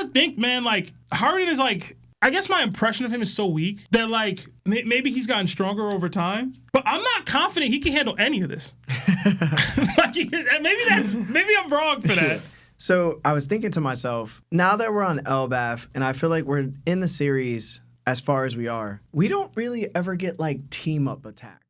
gotta think, man, like, Harudin is like, I guess my impression of him is so weak that, like, maybe he's gotten stronger over time, but I'm not confident he can handle any of this. Like, maybe I'm wrong for that. So I was thinking to myself, now that we're on Elbaph, and I feel like we're in the series as far as we are, we don't really ever get, like, team-up attacks.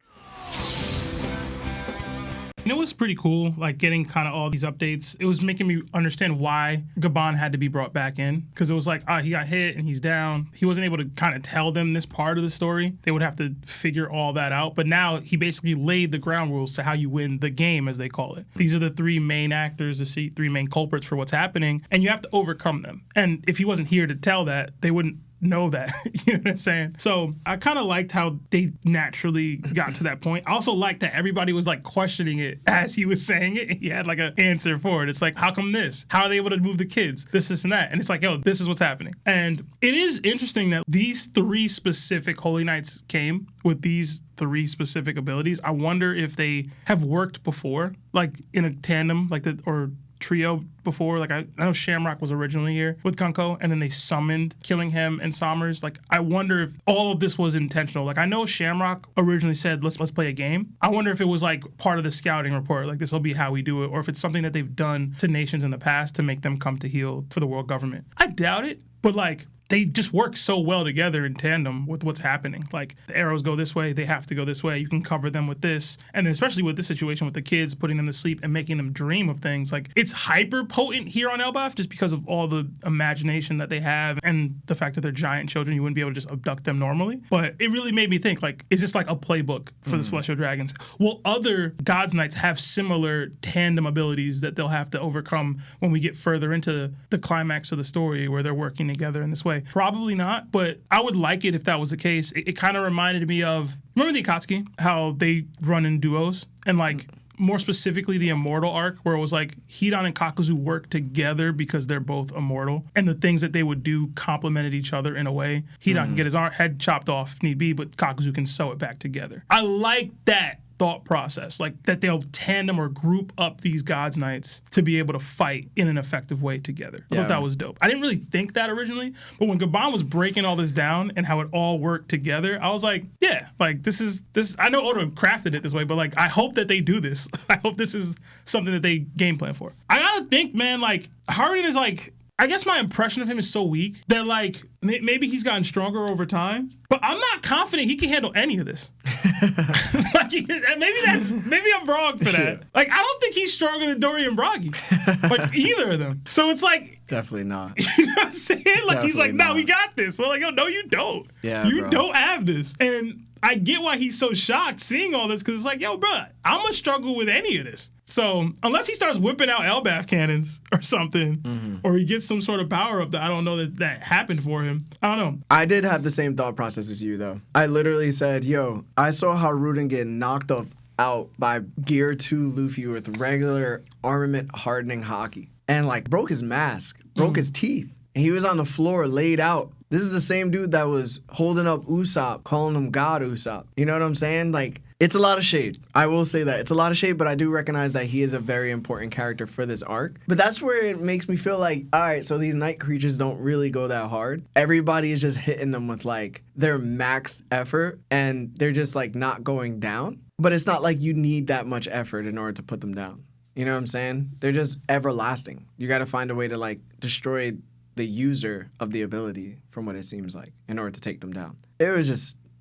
And it was pretty cool, like, getting kind of all these updates. It was making me understand why Gaban had to be brought back in. Because it was like, he got hit and he's down. He wasn't able to kind of tell them this part of the story. They would have to figure all that out. But now he basically laid the ground rules to how you win the game, as they call it. These are the three main actors, the three main culprits for what's happening. And you have to overcome them. And if he wasn't here to tell that, they wouldn't know that. You know what I'm saying? So I kind of liked how they naturally got to that point. I also liked that everybody was like questioning it as he was saying it, and he had like an answer for it. It's like, how come this? How are they able to move the kids? This and that. And it's like, yo, this is what's happening. And it is interesting that these three specific Holy Knights came with these three specific abilities. I wonder if they have worked before, like in a tandem, like that, or trio before. Like I know Shamrock was originally here with Gunko, and then they summoned Killingham and Sommers. Like I wonder if all of this was intentional. Like I know Shamrock originally said let's play a game. I wonder if it was like part of the scouting report, like this will be how we do it, or if it's something that they've done to nations in the past to make them come to heel for the world government. I doubt it, but like they just work so well together in tandem with what's happening. Like, the arrows go this way, they have to go this way. You can cover them with this. And then especially with this situation with the kids, putting them to sleep and making them dream of things. Like, it's hyper potent here on Elbaph just because of all the imagination that they have and the fact that they're giant children. You wouldn't be able to just abduct them normally. But it really made me think, like, is this like a playbook for the Celestial Dragons? Will other Gods Knights have similar tandem abilities that they'll have to overcome when we get further into the climax of the story where they're working together in this way? Probably not, but I would like it if that was the case. It kind of reminded me of, remember the Akatsuki? How they run in duos? And like, more specifically, the Immortal arc, where it was like Hidan and Kakuzu work together because they're both immortal, and the things that they would do complemented each other in a way. Hidan can get his head chopped off if need be, but Kakuzu can sew it back together. I like that thought process, like that they'll tandem or group up these Gods Knights to be able to fight in an effective way together. I thought that was dope. I didn't really think that originally, but when Gaban was breaking all this down and how it all worked together, I was like, yeah, like this. I know Oda crafted it this way, but like I hope that they do this. I hope this is something that they game plan for. I gotta think, man, like Harudin is like, I guess my impression of him is so weak that like maybe he's gotten stronger over time, but I'm not confident he can handle any of this. Like maybe I'm wrong for that. Like I don't think he's stronger than Dorian Bragi, like either of them. So it's like definitely not. You know what I'm saying? Like Definitely he's like, no, not. we got this. So like, yo, no, you don't. Yeah, you bro. don't have this. And I get why he's so shocked seeing all this, because it's like, yo, bro, I'm gonna struggle with any of this. So unless he starts whipping out Elbaph cannons or something, or he gets some sort of power up that I don't know that happened for him. I don't know. I did have the same thought process as you, though. I literally said, yo, I saw Harudin get knocked out by Gear 2 Luffy with regular armament hardening Haki. And, like, broke his mask, broke his teeth. And he was on the floor laid out. This is the same dude that was holding up Usopp, calling him God Usopp. You know what I'm saying? Like, it's a lot of shade. I will say that. It's a lot of shade, but I do recognize that he is a very important character for this arc. But that's where it makes me feel like, all right, so these night creatures don't really go that hard. Everybody is just hitting them with, like, their maxed effort, and they're just, like, not going down. But it's not like you need that much effort in order to put them down. You know what I'm saying? They're just everlasting. You got to find a way to, like, destroy the user of the ability, from what it seems like, in order to take them down.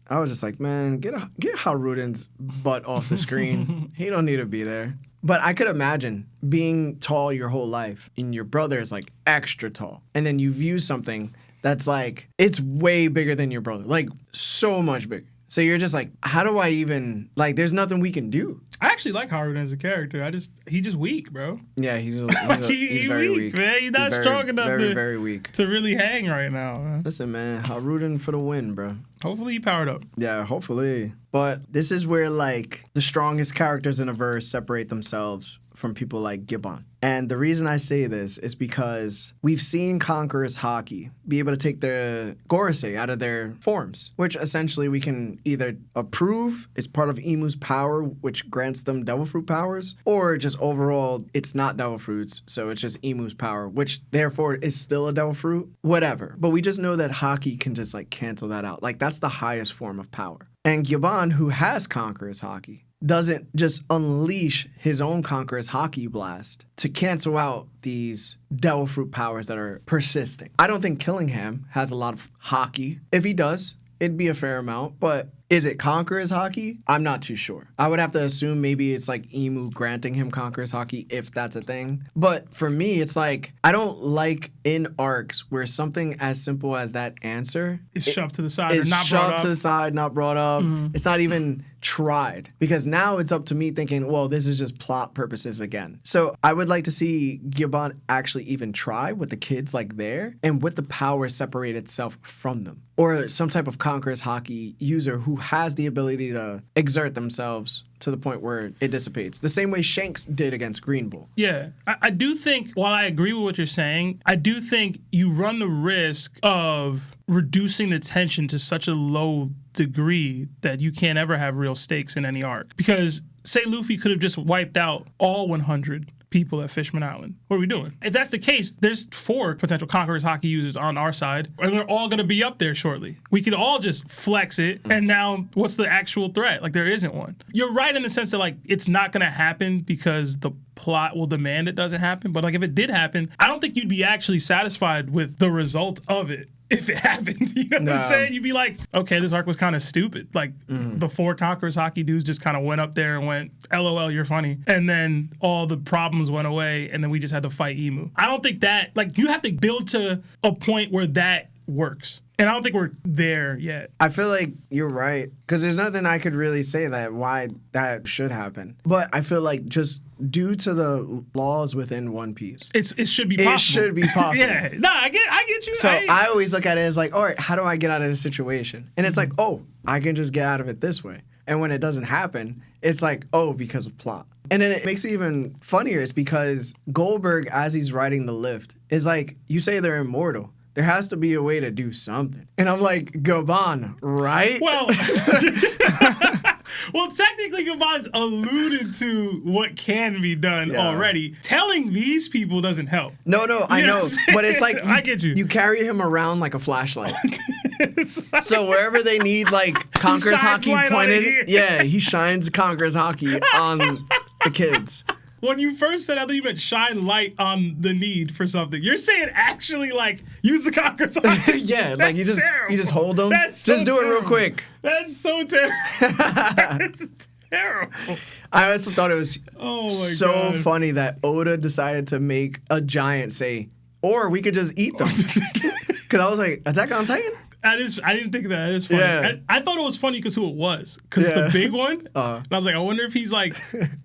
I was just like, man, get Harudin's butt off the screen. He don't need to be there. But I could imagine being tall your whole life, and your brother is like extra tall, and then you view something that's like, it's way bigger than your brother, like so much bigger. So you're just like, how do I even, like, there's nothing we can do. I actually like Harudin as a character. He's just weak, bro. Yeah, he's very weak, man. He's not strong enough very weak to really hang right now, man. Listen, man, Harudin for the win, bro. Hopefully he powered up. Yeah, hopefully. But this is where, like, the strongest characters in a verse separate themselves from people like Gaban. And the reason I say this is because we've seen Conqueror's Haki be able to take the Gorosei out of their forms, which essentially we can either approve is part of Emu's power, which grants them Devil Fruit powers, or just overall it's not Devil Fruits, so it's just Emu's power, which therefore is still a Devil Fruit, whatever. But we just know that Haki can just like cancel that out. Like that's the highest form of power. And Gaban, who has Conqueror's Haki, doesn't just unleash his own Conqueror's Haki blast to cancel out these Devil Fruit powers that are persisting. I don't think Killingham has a lot of Haki. If he does, it'd be a fair amount, but is it Conqueror's Haki? I'm not too sure. I would have to assume maybe it's like Emu granting him Conqueror's Haki if that's a thing. But for me, it's like, I don't like in arcs where something as simple as that answer It's shoved to the side or is not brought shoved up. to the side, not brought up. It's not even tried. Because now it's up to me thinking, well, this is just plot purposes again. So I would like to see Gaban actually even try with the kids like there and with the power separate itself from them. Or some type of Conqueror's Haki user who has the ability to exert themselves to the point where it dissipates. The same way Shanks did against Green Bull. Yeah, I do think, while I agree with what you're saying, I do think you run the risk of reducing the tension to such a low degree that you can't ever have real stakes in any arc. Because say Luffy could have just wiped out all 100 people at Fishman Island. What are we doing? If that's the case, there's 4 potential Conqueror's Haki users on our side, and they're all going to be up there shortly. We could all just flex it, and now what's the actual threat? Like, there isn't one. You're right in the sense that, like, it's not going to happen because the plot will demand it doesn't happen, but, like, if it did happen, I don't think you'd be actually satisfied with the result of it. If it happened, you know what I'm saying? You'd be like, okay, this arc was kind of stupid. Like, the 4 Conqueror's Haki dudes just kind of went up there and went, LOL, you're funny. And then all the problems went away, and then we just had to fight Emu. I don't think that, like, you have to build to a point where that works. And I don't think we're there yet. I feel like you're right, because there's nothing I could really say that why that should happen. But I feel like just due to the laws within One Piece, it should be possible. It should be possible. Yeah, no, I get you. So I always look at it as like, all right, how do I get out of this situation? And it's like, oh, I can just get out of it this way. And when it doesn't happen, it's like, oh, because of plot. And then it makes it even funnier is because Goldberg, as he's riding the lift, is like, you say they're immortal. There has to be a way to do something. And I'm like, Gaban, right? Well, well, technically, Gaban's alluded to what can be done already. Telling these people doesn't help. No, I know. But it's like, I get you. You carry him around like a flashlight. Like, so wherever they need, like, Conqueror's Haki pointed, he shines Conqueror's Haki on the kids. When you first said, I thought you meant shine light on the need for something. You're saying actually, like, use the Conqueror's Haki. Yeah, like you just hold them. That's so just do it real quick. That's so terrible. That's terrible. I also thought it was God. funny that Oda decided to make a giant say, or we could just eat them. Because I was like, Attack on Titan? I didn't think of that. That is funny. Yeah. I thought it was funny because who it was. Because it's the big one. And I was like, I wonder if he's like,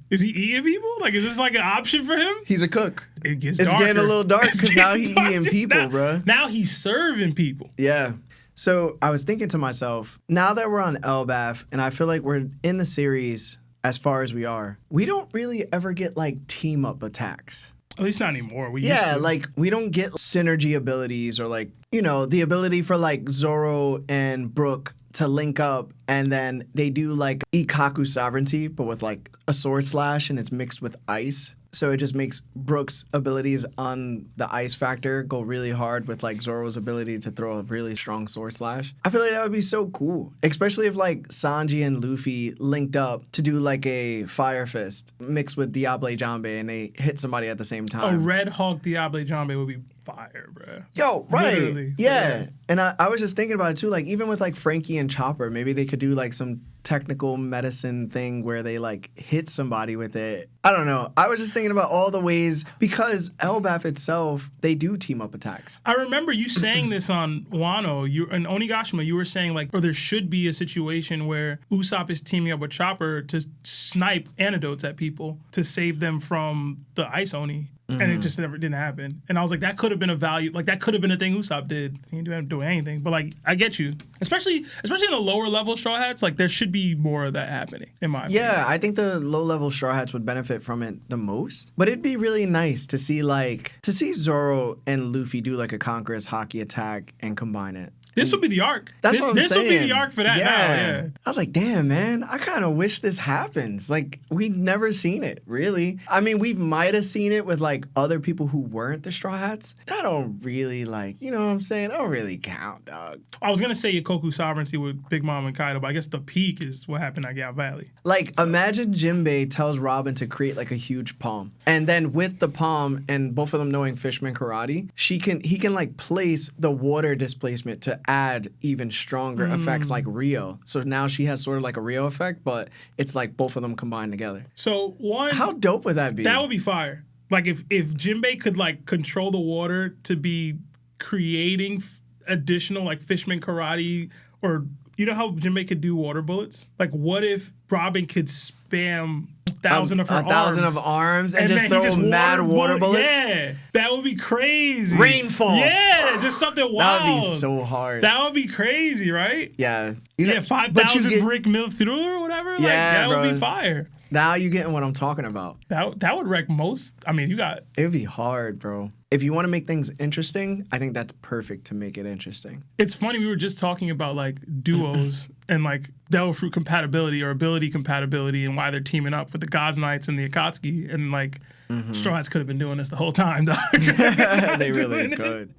is he eating people? Like, is this like an option for him? He's a cook. It gets it's darker. getting a little dark because now he's eating people, bro. Now he's serving people. Yeah. So I was thinking to myself, now that we're on Elbaph, and I feel like we're in the series as far as we are, we don't really ever get like team up attacks. At least not anymore. We used to. Like, we don't get synergy abilities or, like, you know, the ability for, like, Zoro and Brook to link up, and then they do, like, Ikaku sovereignty, but with, like, a sword slash, and it's mixed with ice. So it just makes Brook's abilities on the ice factor go really hard with, like, Zoro's ability to throw a really strong sword slash. I feel like that would be so cool. Especially if, like, Sanji and Luffy linked up to do, like, a Fire Fist mixed with Diable Jambe and they hit somebody at the same time. A Red Hawk Diable Jambe would be fire, bro. Yo, right. Literally. Yeah. And I was just thinking about it, too. Like, even with, like, Frankie and Chopper, maybe they could do, like, some technical medicine thing where they, like, hit somebody with it. I don't know. I was just thinking about all the ways, because Elbaph itself, they do team up attacks. I remember you saying this on Wano, and Onigashima, you were saying, like, or there should be a situation where Usopp is teaming up with Chopper to snipe antidotes at people to save them from the Ice Oni. and it just never didn't happen. And I was like, that could have been a value. Like that could have been a thing Usopp did. He didn't do anything. But like, I get you, especially in the lower level Straw Hats. Like there should be more of that happening in my opinion. Yeah, I think the low level Straw Hats would benefit from it the most. But it'd be really nice to see Zoro and Luffy do like a Conqueror's Haki attack and combine it. This would be the arc. That's what I'm saying. This would be the arc for that now, yeah. I was like, damn, man, I kind of wish this happens. Like, we've never seen it, really. I mean, we might have seen it with, like, other people who weren't the Straw Hats. That don't really, like, you know what I'm saying? That don't really count, dog. I was going to say Yokoku sovereignty with Big Mom and Kaido, but I guess the peak is what happened at Gal Valley. Like, imagine Jinbei tells Robin to create, like, a huge palm. And then with the palm and both of them knowing Fishman Karate, he can, like, place the water displacement to add even stronger effects like Rio. So now she has sort of like a Rio effect, but it's like both of them combined together. So how dope would that be? That would be fire. Like if Jinbei could like control the water to be creating additional like Fishman Karate, or you know how Jinbei could do water bullets? Like what if Robin could spam 1,000 of her arms and just throw mad water bullets? Yeah, that would be crazy. Rainfall. Yeah, just something wild. That would be so hard. That would be crazy, right? Yeah. 5,000 brick mill through or whatever. Like, that would be fire. Now you getting what I'm talking about. That would wreck most. I mean, it would be hard, bro. If you want to make things interesting, I think that's perfect to make it interesting. It's funny, we were just talking about like duos and like Devil Fruit compatibility or ability compatibility and why they're teaming up with the Gods Knights and the Akatsuki, and like Straw Hats could have been doing this the whole time, dog. They really could.